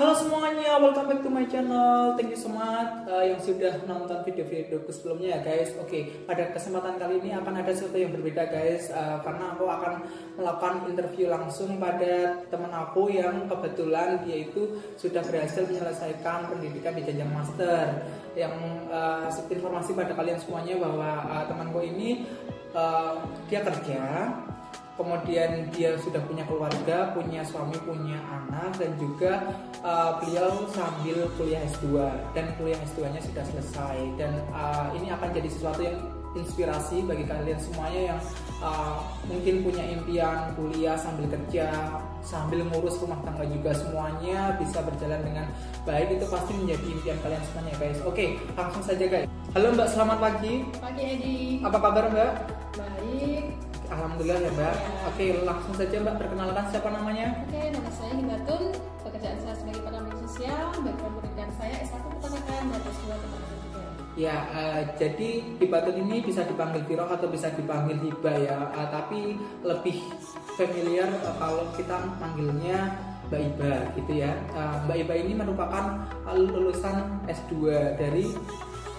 Halo semuanya, welcome back to my channel. Thank you so much yang sudah nonton video-videoku sebelumnya ya guys. Oke, pada kesempatan kali ini akan ada sesuatu yang berbeda guys, karena aku akan melakukan interview langsung pada teman aku yang kebetulan dia itu sudah berhasil menyelesaikan pendidikan di jenjang master. Yang informasi pada kalian semuanya bahwa temanku ini dia kerja. Kemudian dia sudah punya keluarga, punya suami, punya anak, dan juga beliau sambil kuliah S2 dan kuliah S2-nya sudah selesai. Dan ini akan jadi sesuatu yang inspirasi bagi kalian semuanya yang mungkin punya impian kuliah sambil kerja, sambil ngurus rumah tangga juga, semuanya bisa berjalan dengan baik. Itu pasti menjadi impian kalian semuanya guys. Oke, langsung saja guys. Halo Mbak, selamat pagi. Pagi Edi. Apa kabar Mbak? Baik. Alhamdulillah ya Mbak. Ya. Oke, langsung saja Mbak, perkenalkan siapa namanya? Oke, nama saya Hibatun. Pekerjaan saya sebagai pendamping sosial. Background pendidikan saya S1 Peternakan dan S2 Peternakan juga. Ya, jadi Hibatun ini bisa dipanggil Viro atau bisa dipanggil Hiba ya. Tapi lebih familiar kalau kita manggilnya Mbak Iba gitu ya. Mbak Iba ini merupakan lulusan S2 dari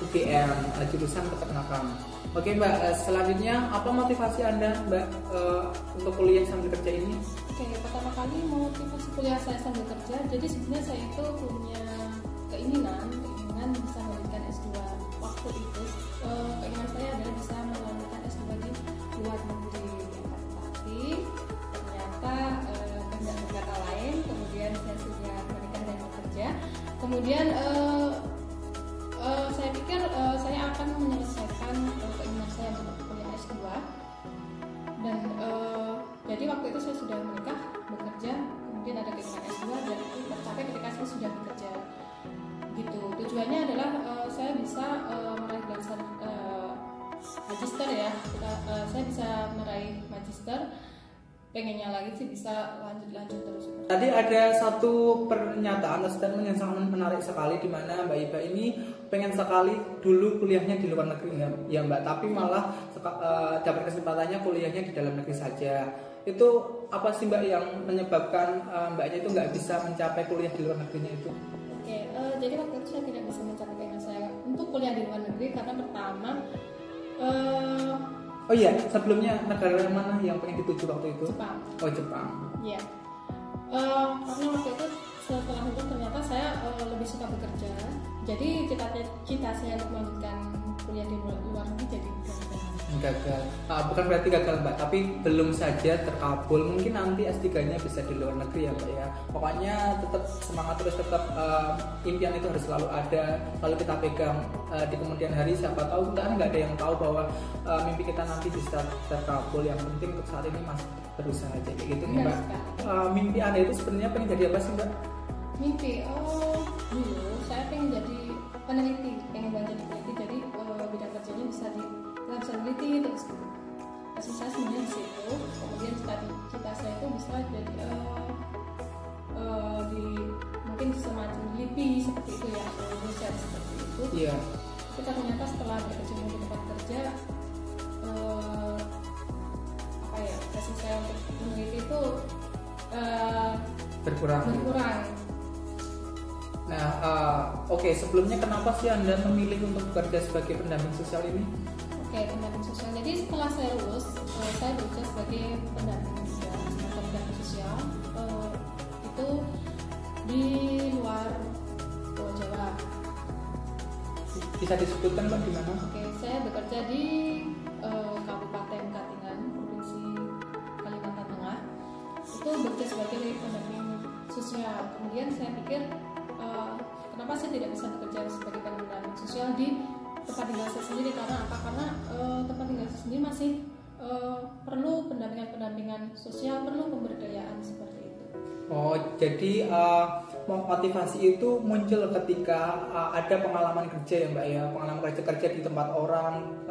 UGM, jurusan peternakan. Oke Mbak, selanjutnya apa motivasi Anda Mbak untuk kuliah sambil kerja ini? Oke, pertama kali motivasi kuliah saya sambil kerja, jadi sebenarnya saya itu punya keinginan bisa melanjutkan S2. Waktu itu keinginan saya adalah bisa melanjutkan S2 di luar negeri. Tapi ternyata kehendak berkata lain, kemudian saya sudah menikah dan bekerja. Kemudian saya pikir saya akan menyelesaikan keinginan saya untuk kuliah S2 dan jadi waktu itu saya sudah menikah, bekerja, kemudian ada keinginan S2 dan itu tercapai ketika saya sudah bekerja gitu. Tujuannya adalah saya bisa meraih gelar magister ya, saya bisa meraih magister. Pengennya lagi sih bisa lanjut terus. Tadi ada satu pernyataan atau statement yang sangat menarik sekali, di mana Mbak Iba ini pengen sekali dulu kuliahnya di luar negeri ya Mbak, tapi malah dapat kesempatannya kuliahnya di dalam negeri saja. Itu apa sih Mbak yang menyebabkan Mbaknya itu nggak bisa mencapai kuliah di luar negerinya itu? Oke, jadi waktu itu saya tidak bisa mencapai keinginan saya untuk kuliah di luar negeri karena pertama oh iya, sebelumnya negara mana yang pengen dituju waktu itu? Jepang. Oh Jepang. Iya. Karena waktu itu setelah itu ternyata saya lebih suka bekerja. Jadi cita saya untuk melanjutkan kuliah di luar negeri jadi gagal. Bukan berarti gagal Mbak, tapi belum saja terkabul. Mungkin nanti S3-nya bisa di luar negeri ya Mbak ya. Pokoknya tetap semangat terus, tetap impian itu harus selalu ada, lalu kita pegang di kemudian hari. Siapa tahu nggak ada yang tahu bahwa mimpi kita nanti bisa terkabul. Yang penting untuk saat ini masih berusaha aja kayak gitu nih Mbak. Mimpi Anda itu sebenarnya pengen jadi apa sih Mbak? Mimpi, dulu saya pengen jadi peneliti, pengen belajar peneliti. Jadi bidang kerjanya bisa peneliti terus passion saya sebenarnya di situ. Kemudian cita saya itu bisa jadi di mungkin semacam LIPI seperti itu ya, atau dosen seperti itu. Iya. Tapi ternyata setelah berkecimpung di tempat kerja, passion saya untuk peneliti itu berkurang. Nah, oke, sebelumnya kenapa sih Anda memilih untuk bekerja sebagai pendamping sosial ini? Oke, pendamping sosial. Jadi setelah saya lulus, saya bekerja sebagai pendamping sosial, itu di luar Pulau Jawa. Bisa disebutkan Mbak di mana? Oke, saya bekerja di Kabupaten Katingan, Provinsi Kalimantan Tengah. Itu bekerja sebagai pendamping sosial. Kemudian saya pikir kenapa saya tidak bisa bekerja sebagai pendamping sosial di tempat tinggal saya sendiri? Karena apa? Karena tempat tinggal saya sendiri masih perlu pendampingan sosial, perlu pemberdayaan seperti itu. Oh, jadi motivasi itu muncul ketika ada pengalaman kerja ya Mbak ya, pengalaman kerja di tempat orang,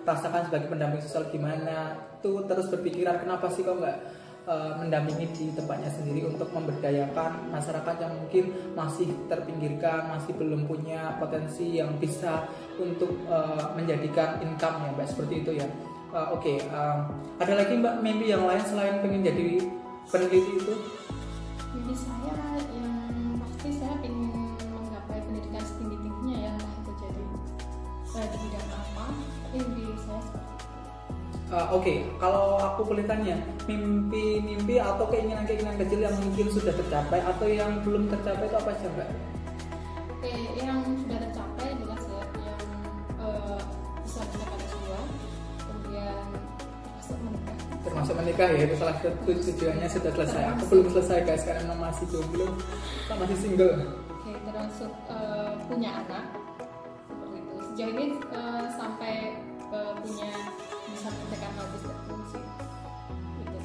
rasakan sebagai pendamping sosial gimana, tuh terus berpikiran kenapa sih kok nggak mendampingi di tempatnya sendiri untuk memberdayakan masyarakat yang mungkin masih terpinggirkan, masih belum punya potensi yang bisa untuk menjadikan income ya Mbak, seperti itu ya. Oke, ada lagi Mbak mimpi yang lain selain pengen jadi peneliti itu? Mimpi saya yang pasti Oke, kalau aku boleh tanya, mimpi-mimpi atau keinginan-keinginan kecil yang mungkin sudah tercapai atau yang belum tercapai itu apa aja Mbak? Oke, yang sudah tercapai jelas ya, yang bisa mencapai S2, kemudian masuk menikah. Termasuk menikah ya, itu salah satu tujuannya sudah selesai. Aku belum selesai guys, karena masih jomblo, masih single. Oke, termasuk punya anak seperti itu. Sejauh ini sampai punya bisa mengerjakan hal tersebut sih. Gitu.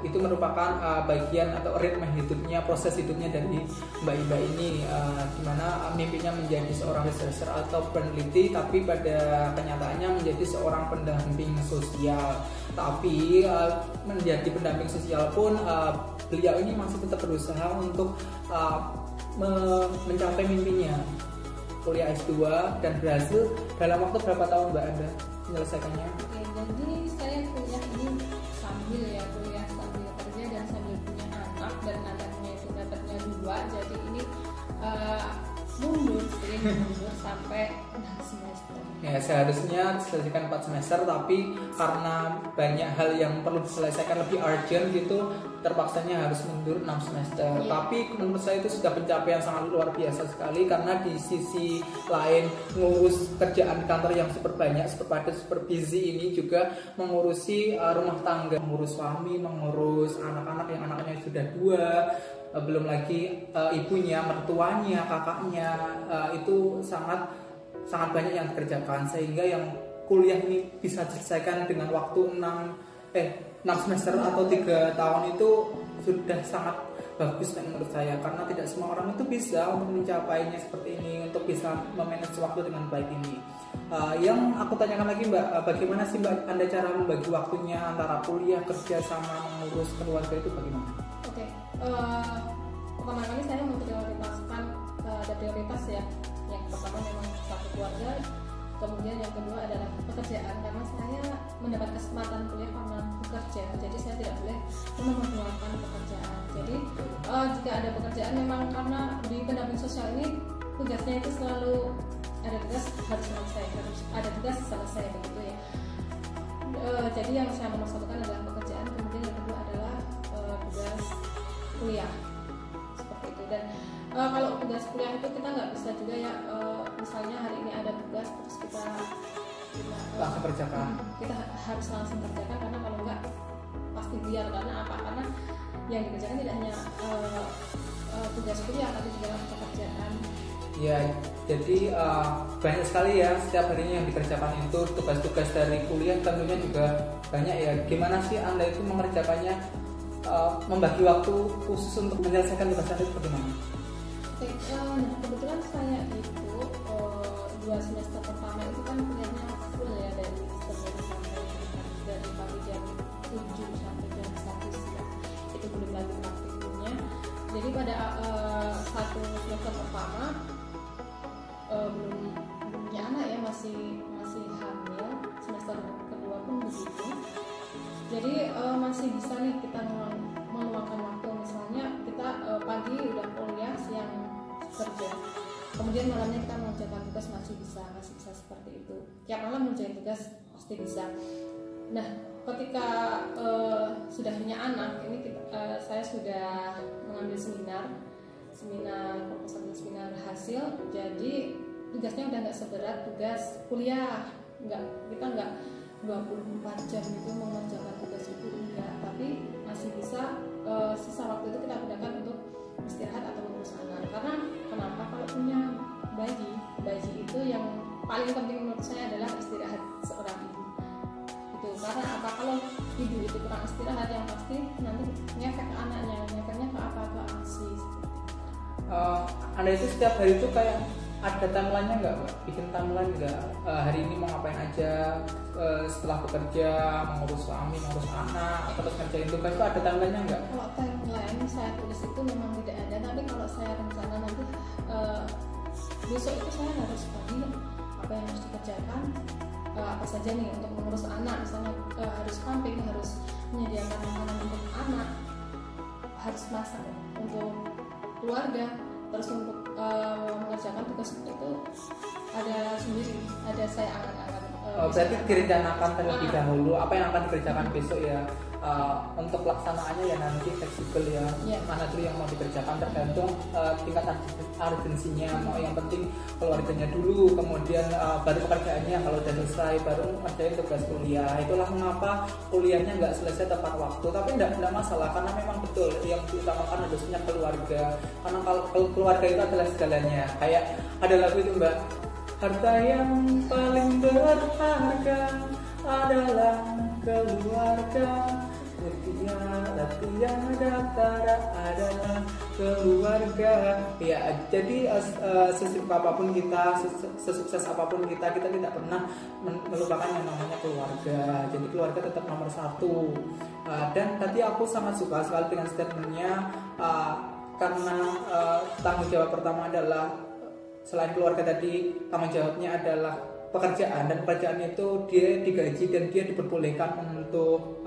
Itu merupakan bagian atau ritme hidupnya, proses hidupnya dari Mbak Iba ini, dimana mimpinya menjadi seorang researcher atau peneliti, tapi pada kenyataannya menjadi seorang pendamping sosial. Tapi menjadi pendamping sosial pun beliau ini masih tetap berusaha untuk mencapai mimpinya, kuliah S2, dan berhasil dalam waktu berapa tahun Mbak Anda menyelesaikannya? Oke, jadi saya kuliah ini kuliah sambil kerja dan sambil punya anak, dan anaknya itu dapatnya 2, jadi ini mundur sampai 6 semester. Ya, seharusnya diselesaikan 4 semester, tapi karena banyak hal yang perlu diselesaikan lebih urgent gitu, terpaksanya harus mundur 6 semester. Iya. Tapi menurut saya itu sudah pencapaian sangat luar biasa sekali, karena di sisi lain ngurus kerjaan kantor yang super banyak, super padat, super busy ini juga mengurusi rumah tangga, mengurus suami, mengurus anak-anak yang anaknya sudah 2, belum lagi ibunya, mertuanya, kakaknya, itu sangat banyak yang dikerjakan, sehingga yang kuliah ini bisa diselesaikan dengan waktu 6 semester atau 3 tahun itu sudah sangat bagus menurut saya, karena tidak semua orang itu bisa untuk mencapainya seperti ini, untuk bisa memanage waktu dengan baik ini. Yang aku tanyakan lagi Mbak, bagaimana sih Mbak Anda cara membagi waktunya antara kuliah, kerja, sama mengurus keluarga itu bagaimana? Oke, pertama kali saya memprioritaskan ada prioritas ya. Yang pertama memang satu keluarga, kemudian yang kedua adalah pekerjaan, karena saya mendapat kesempatan kuliah karena bekerja, jadi saya tidak boleh menomorduakan pekerjaan. Jadi jika ada pekerjaan, memang karena di pendamping sosial ini tugasnya itu selalu ada tugas harus selesai, harus ada tugas selesai begitu ya. Jadi yang saya nomor satukan adalah pekerjaan, kemudian yang kedua adalah tugas kuliah seperti itu. Dan kalau tugas kuliah itu kita nggak bisa juga ya, misalnya hari ini ada tugas terus kita Langsung kerjakan. Kita harus langsung kerjakan, karena kalau nggak pasti biar. Karena apa? Karena yang dikerjakan tidak hanya tugas kuliah, tapi juga pekerjaan. Ya, jadi banyak sekali ya setiap harinya yang dikerjakan itu, tugas-tugas dari kuliah tentunya juga banyak ya. Gimana sih Anda itu mengerjakannya, membagi waktu khusus untuk menyelesaikan tugas Anda itu bagaimana? Oke, nah kebetulan saya itu 2 semester pertama itu kan kuliahnya full ya, dari Senin sampai dari pagi jam 7 sampai jam 1 siang, itu belum lagi praktikumnya. Jadi pada satu semester pertama belum punya anak ya, masih hamil, semester kedua pun begitu. Jadi masih bisa nih kita meluangkan waktu, misalnya kita pagi udah kuliah, siang kerja, kemudian malamnya kita mengerjakan tugas, masih bisa seperti itu. Tiap malam mengerjakan tugas pasti bisa. Nah, ketika sudah punya anak ini saya sudah mengambil seminar proposal, seminar hasil. Jadi tugasnya udah nggak seberat tugas kuliah, kita nggak 24 jam itu mengerjakan tugas itu, enggak, tapi masih bisa sisa waktu itu kita gunakan untuk istirahat atau mengurus anak. Karena kenapa? Kalau punya bayi itu yang paling penting menurut saya adalah istirahat seorang ibu. Itu karena apa? Kalau ibu itu kurang istirahat, yang pasti nanti ngefek ke anaknya, ngefeknya ke apa? Ke ASI. Anda itu setiap hari itu kayak ada timeline-nya nggak Mbak? Bikin timeline nggak? Hari ini mau ngapain aja, setelah bekerja, mengurus suami, mengurus anak, terus ngerjain tugas itu ada timeline-nya nggak? Kalau timeline saya tulis itu memang tidak ada, tapi kalau saya rencana nanti besok itu saya harus pagi apa yang harus dikerjakan, apa saja nih untuk mengurus anak, misalnya harus pumping, harus menyediakan makanan untuk anak, harus masak untuk keluarga, terus untuk mengerjakan tugas itu ada sendiri, ada saya angkat-angkat berarti direncanakan terlebih dahulu apa yang akan dikerjakan besok ya. Untuk pelaksanaannya ya nanti fleksibel ya. Mana dulu yang mau dikerjakan tergantung tingkat urgensinya. Mau yang penting keluarganya dulu, kemudian baru pekerjaannya. Kalau udah selesai baru ngerjain tugas kuliah. Itulah mengapa kuliahnya nggak selesai tepat waktu. Tapi nggak masalah karena memang betul yang diutamakan harusnya keluarga. Karena kalau keluarga itu adalah segalanya. Kayak ada lagu itu Mbak, harta yang paling berharga adalah keluarga. Tiada tara adalah keluarga. Ya, jadi sesibuk apapun kita, sesukses apapun kita tidak pernah melupakan yang namanya keluarga. Jadi keluarga tetap nomor satu. Dan tadi aku sangat suka sekali dengan statementnya, karena tanggung jawab pertama adalah selain keluarga tadi, tanggung jawabnya adalah pekerjaan, dan pekerjaan itu dia digaji dan dia diperbolehkan untuk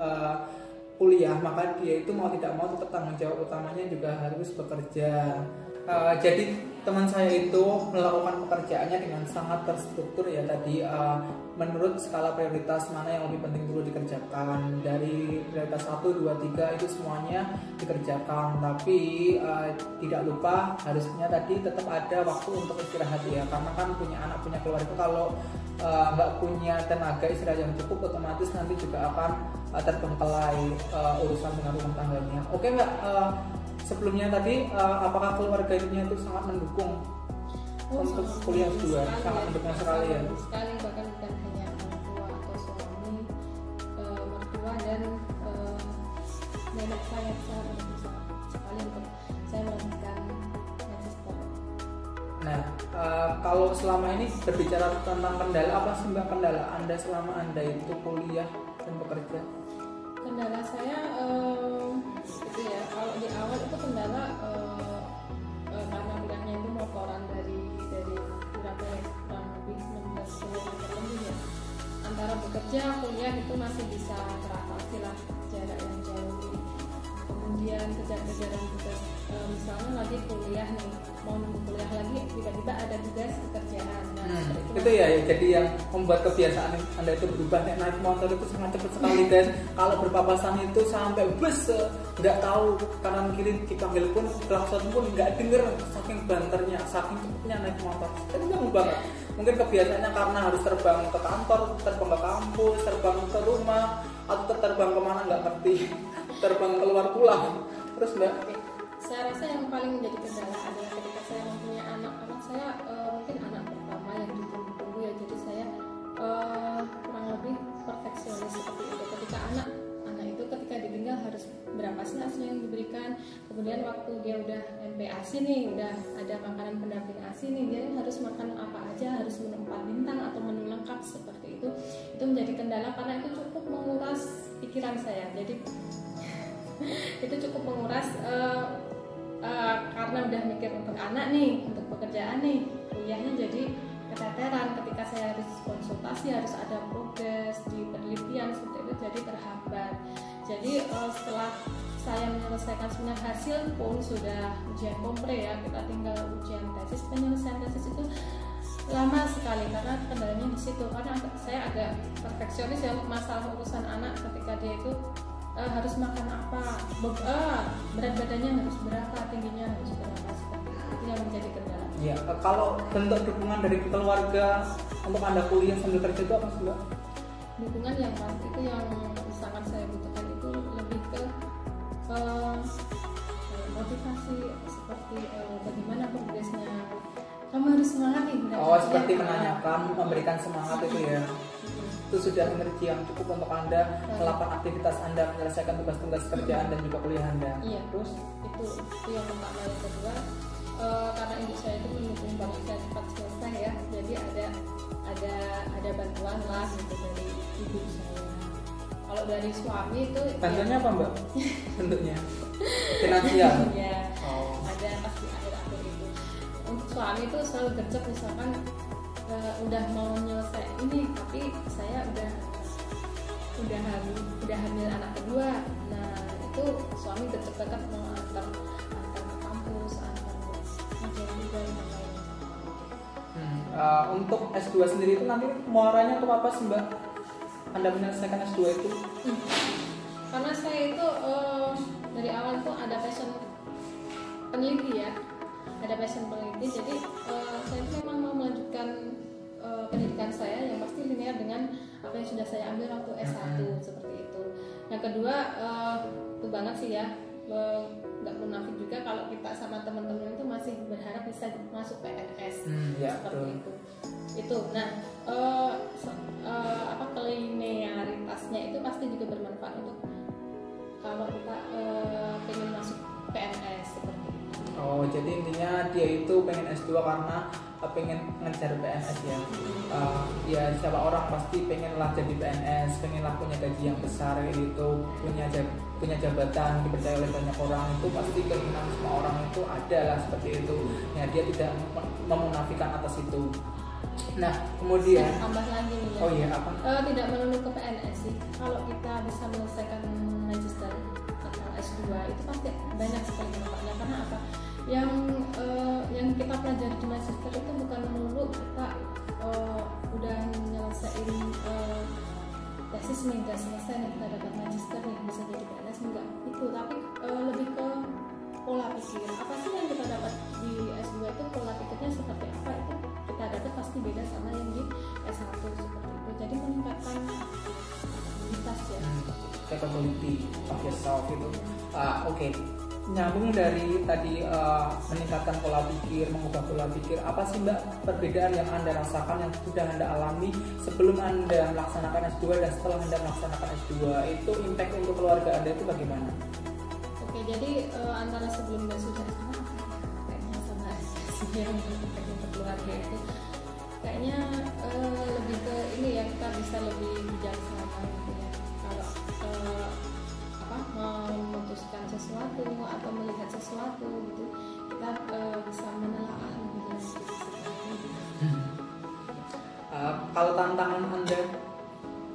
kuliah, maka dia itu mau tidak mau tetap tanggung jawab utamanya juga harus bekerja. Jadi teman saya itu melakukan pekerjaannya dengan sangat terstruktur ya tadi, menurut skala prioritas mana yang lebih penting dulu dikerjakan. Dari prioritas 1, 2, 3 itu semuanya dikerjakan, tapi tidak lupa harusnya tadi tetap ada waktu untuk istirahat ya, karena kan punya anak, punya keluarga, kalau nggak punya tenaga istirahat yang cukup otomatis nanti juga akan terbengkalai urusan dengan rumah tangganya. Oke Mbak, sebelumnya tadi apakah keluarganya itu sangat mendukung untuk kuliah S2? Sangat mendukung sekali ya. Sekali, bahkan bukan hanya orang tua atau suami, mertua dan nenek saya sangat mendukung sekali untuk saya melanjutkan magister. Nah, kalau selama ini berbicara tentang kendala, apa sih Mbak kendala Anda selama Anda itu kuliah dan bekerja? Kendala saya itu ya, kalau di awal itu kendala karena bilangnya itu motoran dari berapa ya, kurang lebih 16 km lebih ya. Antara bekerja kuliah itu masih bisa teratasi lah jarak yang jauh. Kemudian kejar-kejaran tugas, misalnya lagi kuliah nih, mau nunggu kuliah lagi tiba-tiba ada tugas pekerjaan. Nah, itu ya, jadi yang membuat kebiasaan Anda itu berubah. Naik motor itu sangat cepat sekali guys. Kalau berpapasan itu sampai bus nggak tahu kanan kiri dipanggil pun, klakson pun nggak denger, saking banternya, saking cepatnya naik motor. Itu gak banget. Mungkin kebiasaannya karena harus terbang ke kantor, terbang ke kampus, terbang ke rumah, atau terbang kemana nggak ngerti, terbang keluar pulang. Terus Mbak, saya rasa yang paling menjadi kendala adalah ketika saya mempunyai anak saya mungkin anak pertama yang ditunggu-tunggu ya, jadi saya kurang lebih perfeksionis seperti itu. Ketika anak itu ketika ditinggal harus berapa sih ASI yang diberikan, kemudian waktu dia udah MPASI nih, udah ada makanan pendamping ASI nih, dia harus makan apa aja, harus minum 4 bintang atau menu lengkap seperti itu menjadi kendala karena itu cukup menguras pikiran saya. Jadi itu cukup menguras karena udah mikir untuk anak nih, untuk pekerjaan nih, kuliahnya jadi keteteran. Ketika saya harus konsultasi, harus ada progres di penelitian seperti itu, jadi terhambat. Jadi setelah saya menyelesaikan seminar hasil pun sudah ujian kompre ya, kita tinggal ujian tesis. Penyelesaian tesis itu lama sekali karena kendalanya di situ, karena saya agak perfeksionis ya untuk masalah urusan anak. Ketika dia itu harus makan apa, berat badannya harus berapa, tingginya harus berapa, seperti itu yang menjadi kendala. Ya, kalau bentuk dukungan dari keluarga untuk Anda kuliah sambil kerja itu apa sih Mbak? Dukungan yang pasti itu yang sangat saya butuhkan itu lebih ke motivasi, seperti bagaimana progresnya, kamu harus semangat nih. Seperti menanyakan, memberikan semangat itu ya. Itu sudah energi yang cukup untuk Anda melakukan aktivitas Anda, menyelesaikan tugas-tugas kerjaan dan juga kuliah Anda. Iya, terus itu yang pertama. Yang kedua, karena ibu saya itu mendukung banget saya cepat selesai ya, jadi ada bantuan lah gitu dari ibu saya. Kalau dari suami itu bantuannya apa Mbak? Bentuknya finansial. Iya. Ada pas di akhir-akhir itu. Untuk suami itu selalu gercep, misalkan udah mau nyelesai ini tapi saya udah hamil anak kedua. Nah itu suami deket-deket mau antar ke kampus, antar ngajar juga dan lain-lain. Untuk S2 sendiri itu nanti muaranya untuk apa sih Mbak? Anda menyelesaikan S2 itu? Karena saya itu dari awal tuh ada passion peneliti ya, ada passion peneliti. Jadi saya itu memang mau melanjutkan pendidikan saya yang pasti linear dengan apa yang sudah saya ambil waktu S1 seperti itu. Yang kedua itu banget sih ya, nggak munafik juga kalau kita sama teman-teman itu masih berharap bisa masuk PNS seperti itu. Nah apa kelinearitasnya itu pasti juga bermanfaat untuk kalau kita pengen masuk PNS seperti itu. Oh, jadi intinya dia itu pengen S2 karena pengen ngejar PNS ya. Ya siapa orang pasti pengen lah jadi PNS, pengen lah punya gaji yang besar gitu, punya jabatan dipercaya oleh banyak orang, itu pasti keinginan semua orang itu ada lah seperti itu. Ya dia tidak memunafikan atas itu. Nah kemudian saya tambah lagi nih ya. Oh iya apa? Tidak melulu ke PNS sih. Kalau kita bisa menyelesaikan magister atau S2 itu pasti banyak sekali manfaatnya. Karena apa? Yang kita pelajari di magister itu bukan melulu kita udah nyelesain tesis nih, udah selesai nih kita dapat magister nih bisa jadi PNS, enggak itu, tapi lebih ke pola pikir. Apa sih yang kita dapat di S2 itu, pola pikirnya seperti apa, itu kita dapat pasti beda sama yang di S1 seperti itu. Jadi meningkatkan kapabilitas ya. Capability of yourself itu. Oke. Nyambung dari tadi meningkatkan pola pikir, mengubah pola pikir. Apa sih Mbak perbedaan yang Anda rasakan, yang sudah Anda alami sebelum Anda melaksanakan S2 dan setelah Anda melaksanakan S2? Itu impact untuk keluarga Anda itu bagaimana? Oke, jadi antara sebelum dan sudah kayaknya sama yang impact untuk keluarga itu kayaknya lebih ke ini ya, kita bisa lebih bijaksana gitu ya. Kalau memutuskan sesuatu atau melihat sesuatu gitu, kita bisa menelaah lebih lanjut. Kalau tantangan Anda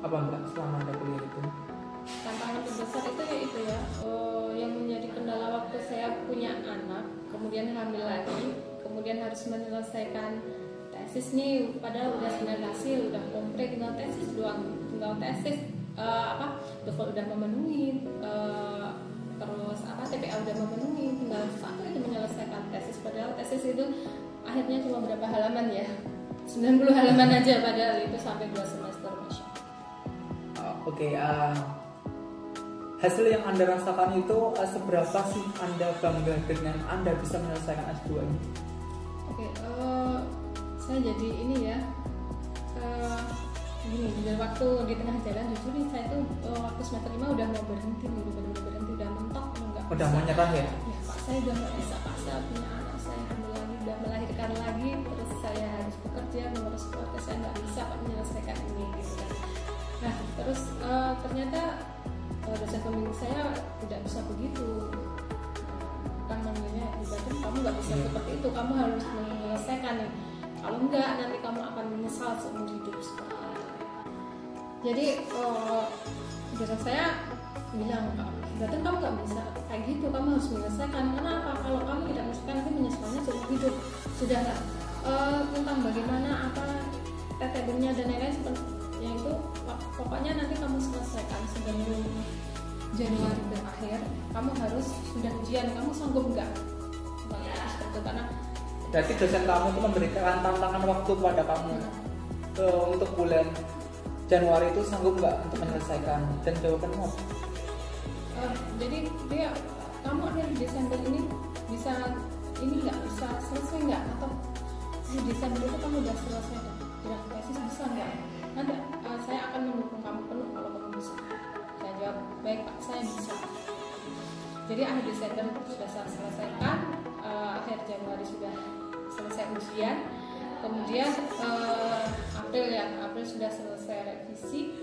apa Mbak selama Anda kuliah itu? Tantangan terbesar itu ya itu ya, yang menjadi kendala waktu saya punya anak, kemudian hamil lagi, kemudian harus menyelesaikan tesis nih, padahal udah 9 hasil, udah komplit, tinggal tesis doang, TOEFL udah memenuhi, terus TPA udah memenuhi, tinggal satu itu menyelesaikan tesis, padahal tesis itu akhirnya cuma berapa halaman ya, 90 halaman aja, padahal itu sampai 2 semester, Masya. Oke, hasil yang Anda rasakan itu seberapa sih Anda bangga dengan Anda bisa menyelesaikan S2 ini? Oke, saya jadi ini ya, gini, dari waktu di tengah jalan jujur nih, saya tuh waktu semester 5 udah mau berhenti nih, bener-bener berhenti, udah mentok, nggak bisa. Udah mau nyerah ya? Ya Pak, saya udah nggak bisa, Pak, saya punya anak, saya hamil lagi, udah melahirkan lagi, terus saya harus bekerja, mengurus keluarga, saya nggak bisa Pak menyelesaikan ini gitu kan. Nah terus ternyata dosen pembimbing saya tidak bisa begitu, kan namanya ibadah, kamu nggak bisa seperti itu, kamu harus menyelesaikan nih, kalau enggak nanti kamu akan menyesal seumur hidup. Jadi dosen saya bilang, berarti kamu nggak bisa kayak gitu, kamu harus menyelesaikan. Karena apa? Kalau kamu tidak menyelesaikan nanti menyesalnya seumur hidup. Sudah tentang bagaimana apa TTB-nya dan lain-lain seperti yang itu, pokoknya nanti kamu selesaikan sebelum Januari berakhir, kamu harus sudah ujian, kamu sanggup nggak? Seperti itu, karena berarti dosen kamu itu memberikan tantangan waktu kepada kamu untuk bulan Januari itu sanggup nggak untuk menyelesaikan, dan jawabannya apa? Jadi dia, kamu akhir Desember ini bisa ini nggak, bisa selesai nggak, atau di Desember itu kamu udah selesai tidak tesis, bisa nggak? Nanti saya akan mendukung kamu penuh kalau kamu bisa. Saya jawab, baik Pak, saya bisa. Jadi akhir Desember sudah saya selesaikan, akhir Januari sudah selesai ujian, kemudian April sudah selesai revisi.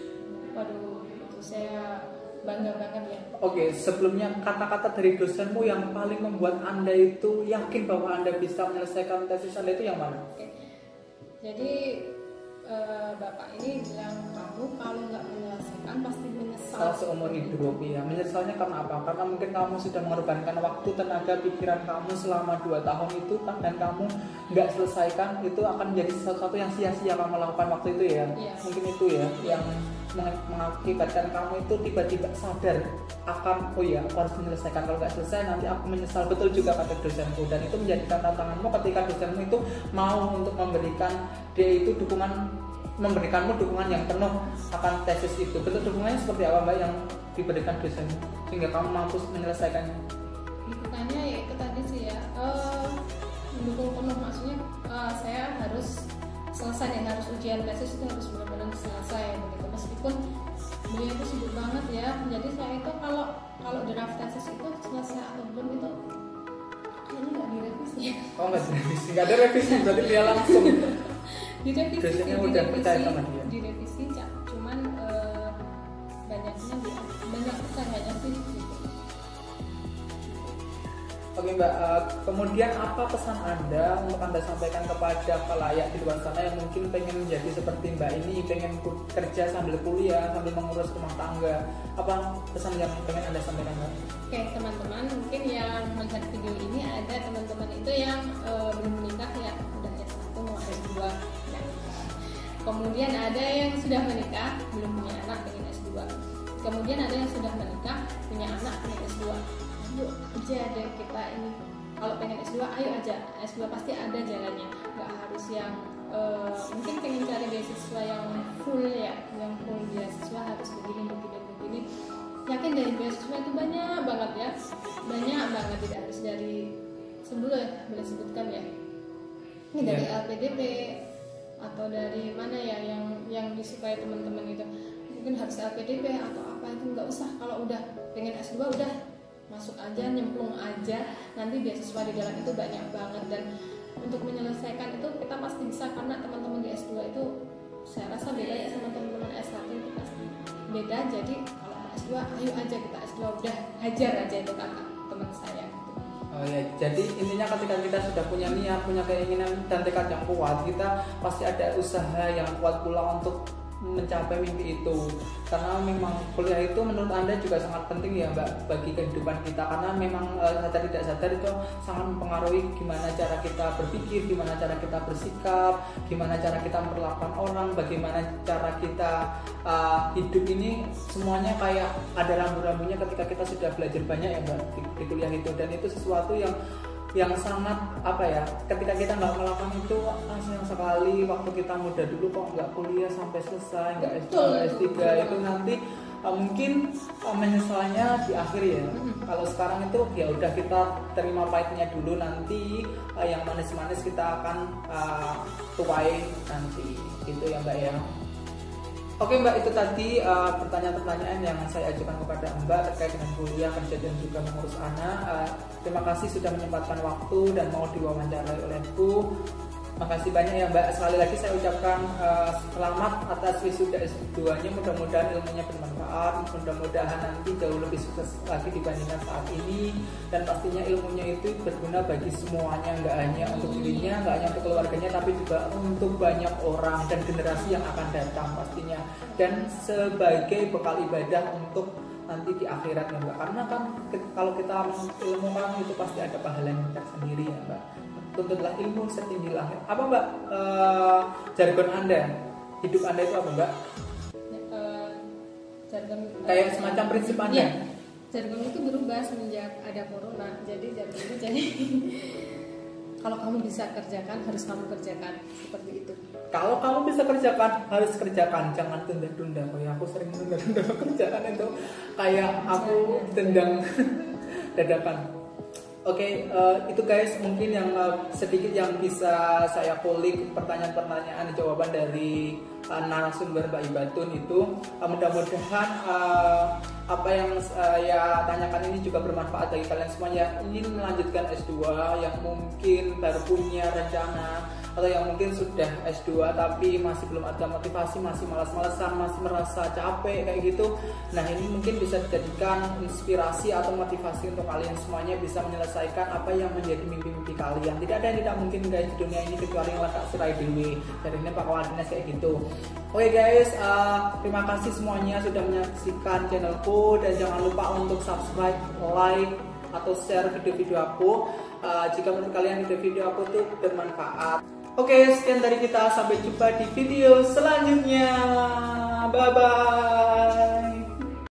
Waduh, itu saya bangga banget ya. Oke, sebelumnya kata-kata dari dosenmu yang paling membuat Anda itu yakin bahwa Anda bisa menyelesaikan tesis Anda itu yang mana? Oke. Jadi Bapak ini bilang, kamu kalau nggak menyelesaikan pasti menyesal seumur hidup ya. Menyesalnya karena apa? Karena mungkin kamu sudah mengorbankan waktu, tenaga, pikiran kamu selama 2 tahun itu kan, dan kamu nggak selesaikan, itu akan menjadi sesuatu yang sia-sia kamu lakukan waktu itu ya. Mungkin itu ya yang mengakibatkan kamu itu tiba-tiba sadar akan, oh ya aku harus menyelesaikan, kalau nggak selesai nanti aku menyesal. Betul juga kata dosenku, dan itu menjadikan tantanganmu ketika dosenmu itu mau untuk memberikan dia itu memberikanmu dukungan yang penuh akan tesis itu. Betul, dukungannya seperti apa Mbak yang diberikan dosen sehingga kamu mampu menyelesaikannya? Dukungannya ya itu tadi sih ya, mendukung penuh, maksudnya saya harus selesai dan harus ujian tesis itu harus benar-benar selesai begitu, meskipun beliau itu sibuk banget ya. Jadi saya itu kalau draft tesis itu selesai atau belum itu kayaknya nggak direvisi. Oh nggak direvisi, nggak ada revisi berarti dia langsung direvisi, dosennya udah percaya sama dia. Direvisi, cuman banyak pertanyaannya sih gitu. Oke Mbak, kemudian apa pesan Anda untuk Anda sampaikan kepada khalayak di luar sana yang mungkin pengen menjadi seperti Mbak ini, pengen kerja sambil kuliah, sambil mengurus rumah tangga? Apa pesan yang pengen Anda sampaikan Mbak? Oke teman-teman, mungkin yang melihat video ini ada teman-teman itu yang belum menikah ya, udah S1 mau S2 ya. Kemudian ada yang sudah menikah belum punya anak pengen S2. Kemudian ada yang sudah menikah punya anak pengen S2. Ayo aja deh kita ini, kalau pengen S2 ayo aja, S2 pasti ada jalannya, nggak harus yang mungkin pengen cari beasiswa yang full ya, yang full beasiswa harus begini. Yakin dari beasiswa itu banyak banget ya, banyak banget, tidak harus dari sebelum boleh sebutkan ya, ini dari LPDP atau dari mana ya yang disukai teman-teman itu, mungkin harus LPDP atau apa itu nggak usah. Kalau udah pengen S2 udah masuk aja, nyemplung aja, nanti beasiswa di dalam itu banyak banget. Dan untuk menyelesaikan itu kita pasti bisa, karena teman-teman di S2 itu saya rasa beda ya sama teman-teman S1 itu pasti beda. Jadi kalau S2 ayo aja kita S2, udah hajar aja itu kata teman saya gitu. Oh ya, jadi intinya ketika kita sudah punya niat, punya keinginan dan tekad yang kuat, kita pasti ada usaha yang kuat pula untuk mencapai mimpi itu. Karena memang kuliah itu menurut Anda juga sangat penting ya Mbak bagi kehidupan kita, karena memang sadar tidak sadar itu sangat mempengaruhi gimana cara kita berpikir, gimana cara kita bersikap, gimana cara kita memperlakukan orang, bagaimana cara kita hidup ini, semuanya kayak ada rambu-rambunya ketika kita sudah belajar banyak ya Mbak di kuliah itu. Dan itu sesuatu yang sangat apa ya, ketika kita nggak melakukan itu sayang sekali waktu kita muda dulu kok nggak kuliah sampai selesai, nggak S2 S3 itu nanti mungkin menyesalnya di akhir ya. Kalau sekarang itu ya udah kita terima pahitnya dulu, nanti yang manis-manis kita akan tuai nanti gitu ya Mbak ya. Oke Mbak, itu tadi pertanyaan-pertanyaan yang saya ajukan kepada Mbak terkait dengan kuliah, kerja, dan juga mengurus anak. Terima kasih sudah menyempatkan waktu dan mau diwawancarai olehku. Makasih banyak ya Mbak. Sekali lagi saya ucapkan selamat atas wisuda S2-nya. Mudah-mudahan ilmunya bermanfaat, mudah-mudahan nanti jauh lebih sukses lagi dibandingkan saat ini, dan pastinya ilmunya itu berguna bagi semuanya, nggak hanya untuk dirinya, nggak hanya untuk keluarganya, tapi juga untuk banyak orang dan generasi yang akan datang pastinya, dan sebagai bekal ibadah untuk nanti di akhirat ya Mbak. Karena kan kalau kita ilmu kan itu pasti ada pahalanya tersendiri ya Mbak. Tuntutlah ilmu setinggi langit. Apa Mbak jargon Anda, hidup Anda itu apa Mbak? Jargon kayak semacam prinsip Anda? Iya, jargon itu berubah semenjak ada corona. Jadi jargon itu jadi kalau kamu bisa kerjakan harus kamu kerjakan, seperti itu. Kalau kamu bisa kerjakan harus kerjakan, jangan tunda-tunda. Kayak aku sering tunda-tunda pekerjaan itu, kayak aku tendang dadakan. Oke, itu guys mungkin yang sedikit yang bisa saya kulik pertanyaan-pertanyaan jawaban dari narasumber Mbak Ibatun itu. Mudah-mudahan apa yang saya tanyakan ini juga bermanfaat bagi kalian semua yang ingin melanjutkan S2, yang mungkin baru punya rencana atau yang mungkin sudah S2 tapi masih belum ada motivasi, masih malas-malasan, masih merasa capek kayak gitu. Nah, ini mungkin bisa dijadikan inspirasi atau motivasi untuk kalian semuanya bisa menyelesaikan apa yang menjadi mimpi-mimpi kalian. Tidak ada yang tidak mungkin guys di dunia ini kecuali yang letak sirai dewi. Dari ini Pak Wadines kayak gitu. Oke guys, terima kasih semuanya sudah menyaksikan channelku, dan jangan lupa untuk subscribe, like, atau share video-video aku jika menurut kalian video-video aku tuh bermanfaat. Oke, sekian dari kita, sampai jumpa di video selanjutnya. Bye bye.